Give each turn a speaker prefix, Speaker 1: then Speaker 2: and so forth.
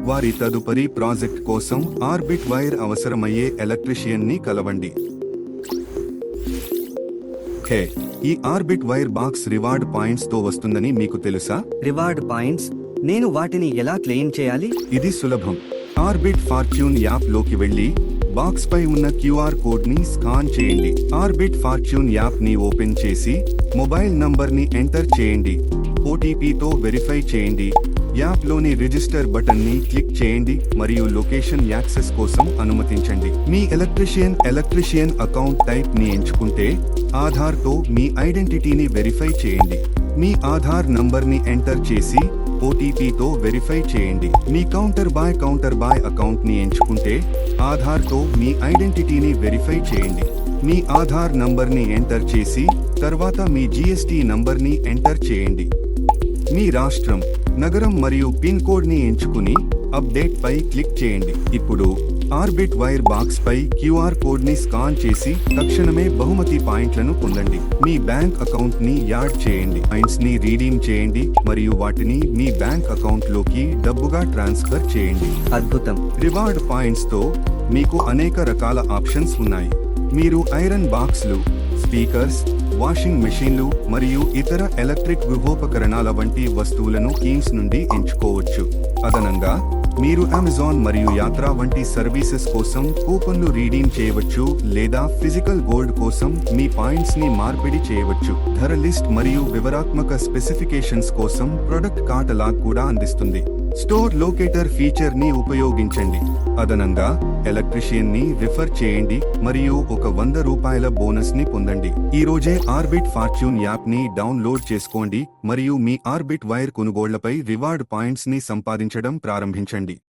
Speaker 1: వారి తదుపరి ప్రాజెక్ట్ కోసం ఆర్బిట్ వైర్ అవసరమయ్యే ఎలక్ట్రీషియన్ ని కలవండి. ఈ orbit wire box reward points తో వస్తుందని మీకు తెలుసా?
Speaker 2: Reward points? నేను వాటిని ఎలా క్లెయిమ్ చేయాలి?
Speaker 1: ఇది సులభం. ఆర్బిట్ ఫార్చ్యూన్ యాప్ లోకి వెళ్లి బాక్స్ పై ఉన్న క్యూఆర్ కోడ్ ని స్కాన్ చేయండి. ఆర్బిట్ ఫార్చ్యూన్ యాప్ ని ఓపెన్ చేసి మొబైల్ నంబర్ ని ఎంటర్ చేయండి. ఓటీపీతో వెరిఫై చేయండి. యాప్ లోని రిజిస్టర్ బటన్ ని క్లిక్ చేయండి మరియు లొకేషన్ యాక్సెస్ కోసం అనుమతించండి. మీ ఎలక్ట్రీషియన్ అకౌంట్ టైప్ ని ఎంచుకుంటే ఆధార్ తో మీ ఐడెంటిటీని వెరిఫై చేయండి. మీ ఆధార్ నంబర్ ని ఎంటర్ చేసి ఓటీపీతో వెరిఫై చేయండి. మీ కౌంటర్ బాయ్ అకౌంట్ ని ఎంచుకుంటే ఆధార్ తో మీ ఐడెంటిటీని వెరిఫై చేయండి. మీ ఆధార్ నంబర్ ని ఎంటర్ చేసి తర్వాత మీ జీఎస్టీ నంబర్ ని ఎంటర్ చేయండి. మీ రాష్ట్రం, నగరం మరియు పిన్ కోడ్ ని ఎంచుకుని అప్డేట్ పై క్లిక్ చేయండి. ఇప్పుడు ఆర్బిట్ వైర్ బాక్స్ పై క్యూఆర్ కోడ్ ని స్కాన్ చేసి తక్షణమే బహుమతి పాయింట్లను పొందండి. మీ బ్యాంక్ అకౌంట్ ని యాడ్ చేయండి. పాయింట్స్ ని రీడీమ్ చేయండి మరియు వాటిని మీ బ్యాంక్ అకౌంట్ లోకి డబ్బుగా ట్రాన్స్ఫర్ చేయండి.
Speaker 2: అద్భుతం!
Speaker 1: రివార్డ్ పాయింట్స్ తో మీకు అనేక రకాల ఆప్షన్స్ ఉన్నాయి. మీరు ఐరన్ బాక్స్లు, స్పీకర్స్, వాషింగ్ మెషీన్లు మరియు ఇతర ఎలక్ట్రిక్ గృహోపకరణాల వంటి వస్తువులను స్కీమ్స్ నుండి ఎంచుకోవచ్చు. అదనంగా మీరు అమెజాన్ మరియు యాత్రా వంటి సర్వీసెస్ కోసం కూపన్లు రీడీమ్ చేయవచ్చు లేదా ఫిజికల్ గోల్డ్ కోసం మీ పాయింట్స్ ని మార్పిడి చేయవచ్చు. ధర లిస్ట్ మరియు వివరాత్మక స్పెసిఫికేషన్స్ కోసం ప్రొడక్ట్ కాటలాగ్ కూడా అందిస్తుంది. స్టోర్ లొకేటర్ ఫీచర్ ని ఉపయోగించండి. అదనంగా ఎలక్ట్రీషియన్ ని రిఫర్ చేయండి మరియు ఒక ₹100 బోనస్ ని పొందండి. ఈ రోజే ఆర్బిట్ ఫార్చ్యూన్ యాప్ ని డౌన్లోడ్ చేసుకోండి మరియు మీ ఆర్బిట్ వైర్ కొనుగోళ్లపై రివార్డ్ పాయింట్స్ ని సంపాదించడం ప్రారంభించండి.